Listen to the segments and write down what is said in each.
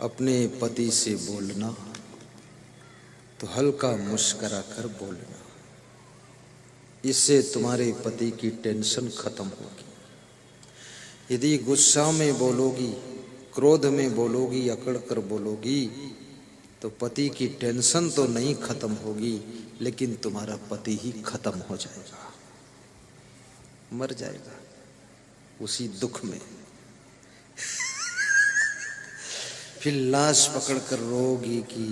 अपने पति से बोलना तो हल्का मुस्कुरा कर बोलना, इससे तुम्हारे पति की टेंशन खत्म होगी। यदि गुस्सा में बोलोगी, क्रोध में बोलोगी, अकड़ कर बोलोगी तो पति की टेंशन तो नहीं खत्म होगी, लेकिन तुम्हारा पति ही खत्म हो जाएगा, मर जाएगा उसी दुख में। फिर लाश पकड़कर रोगी कि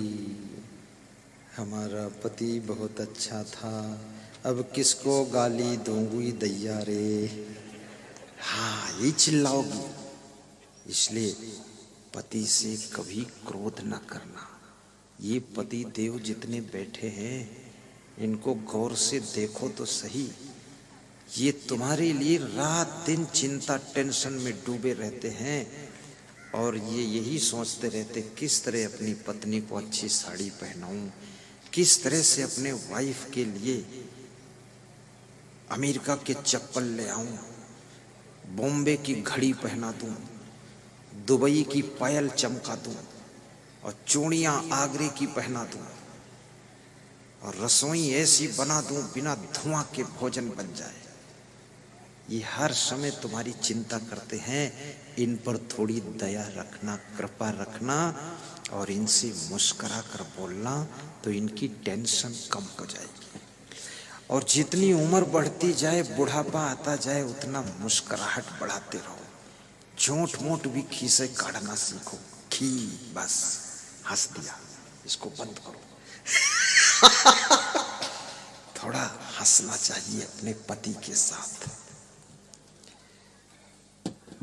हमारा पति बहुत अच्छा था, अब किसको गाली दूंगी दैया रे। हाँ, ये चिल्लाओगी। इसलिए पति से कभी क्रोध न करना। ये पति देव जितने बैठे हैं इनको गौर से देखो तो सही। ये तुम्हारे लिए रात दिन चिंता टेंशन में डूबे रहते हैं और ये यही सोचते रहते किस तरह अपनी पत्नी को अच्छी साड़ी पहनाऊं, किस तरह से अपने वाइफ के लिए अमेरिका के चप्पल ले आऊं, बॉम्बे की घड़ी पहना दूं, दुबई की पायल चमका दूं और चूड़ियां आगरे की पहना दूं और रसोई ऐसी बना दूं बिना धुआं के भोजन बन जाए। ये हर समय तुम्हारी चिंता करते हैं। इन पर थोड़ी दया रखना, कृपा रखना और इनसे मुस्कुरा कर बोलना तो इनकी टेंशन कम हो जाएगी। और जितनी उम्र बढ़ती जाए, बुढ़ापा आता जाए, उतना मुस्कुराहट बढ़ाते रहो। झूठ मूठ भी खीसे काटना सीखो। खी बस हंस दिया, इसको बंद करो। थोड़ा हंसना चाहिए अपने पति के साथ।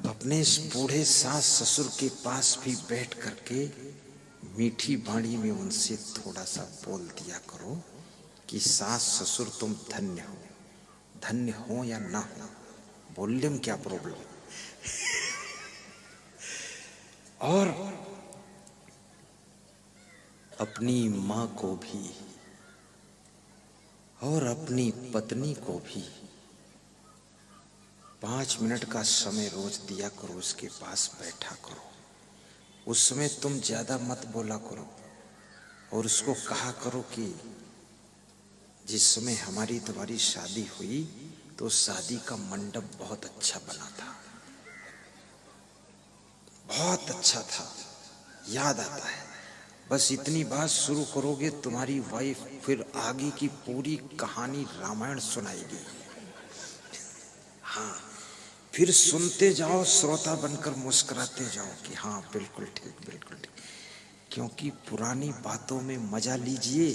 अपने इस बूढ़े सास ससुर के पास भी बैठ करके मीठी वाणी में उनसे थोड़ा सा बोल दिया करो कि सास ससुर तुम धन्य हो। धन्य हो या ना हो, बोलने में क्या प्रॉब्लम। और अपनी माँ को भी और अपनी पत्नी को भी 5 मिनट का समय रोज दिया करो, उसके पास बैठा करो। उस समय तुम ज्यादा मत बोला करो और उसको कहा करो कि जिस समय हमारी तुम्हारी शादी हुई तो शादी का मंडप बहुत अच्छा बना था, बहुत अच्छा था, याद आता है। बस इतनी बात शुरू करोगे, तुम्हारी वाइफ फिर आगे की पूरी कहानी रामायण सुनाएगी। हाँ, फिर सुनते जाओ, श्रोता बनकर मुस्कुराते जाओ कि हाँ बिल्कुल ठीक, बिल्कुल ठीक। क्योंकि पुरानी बातों में मजा लीजिए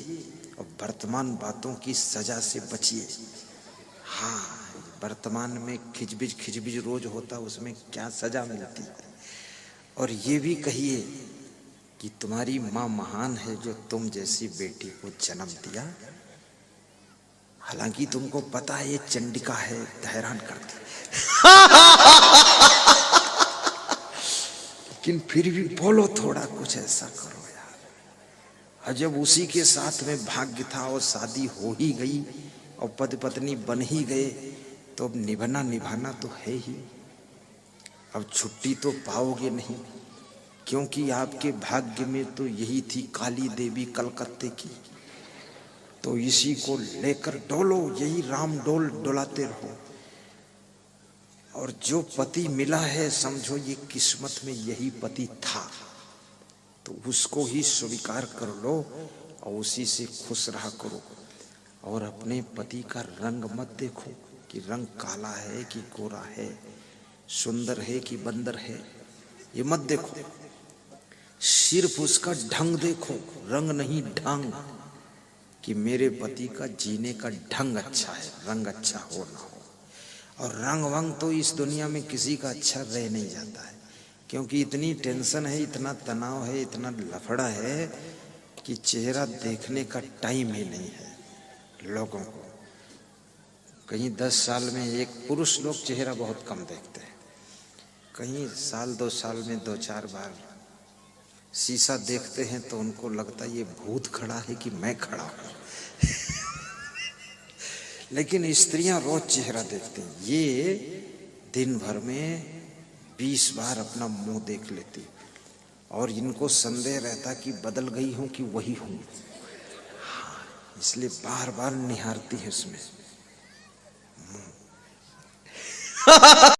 और वर्तमान बातों की सजा से बचिए। हाँ, वर्तमान में खिचबिज रोज होता, उसमें क्या सजा मिलती है। और ये भी कहिए कि तुम्हारी माँ महान है जो तुम जैसी बेटी को जन्म दिया। हालांकि तुमको पता है ये चंडिका है, हैरान करती, लेकिन फिर भी बोलो, थोड़ा कुछ ऐसा करो यार। और जब उसी के साथ में भाग्य था और शादी हो ही गई और पति पत्नी बन ही गए तो अब निभाना तो है ही। अब छुट्टी तो पाओगे नहीं, क्योंकि आपके भाग्य में तो यही थी काली देवी कलकत्ते की। तो इसी को लेकर डोलो, यही राम डोल डोलाते रहो। और जो पति मिला है समझो ये किस्मत में यही पति था, तो उसको ही स्वीकार कर लो और उसी से खुश रहा करो। और अपने पति का रंग मत देखो कि रंग काला है कि गोरा है, सुंदर है कि बंदर है, ये मत देखो। सिर्फ उसका ढंग देखो, रंग नहीं ढंग, कि मेरे पति का जीने का ढंग अच्छा है, रंग अच्छा हो ना हो। और रंग वंग तो इस दुनिया में किसी का अच्छा रह नहीं जाता है, क्योंकि इतनी टेंशन है, इतना तनाव है, इतना लफड़ा है कि चेहरा देखने का टाइम ही नहीं है लोगों को। कहीं 10 साल में एक पुरुष लोग चेहरा बहुत कम देखते हैं, कहीं साल 2 साल में 2-4 बार शीशा देखते हैं तो उनको लगता है ये भूत खड़ा है कि मैं खड़ा हूं। लेकिन स्त्रियां रोज चेहरा देखती हैं। ये दिन भर में 20 बार अपना मुंह देख लेती और इनको संदेह रहता कि बदल गई हूं कि वही हूं, इसलिए बार बार निहारती है उसमें।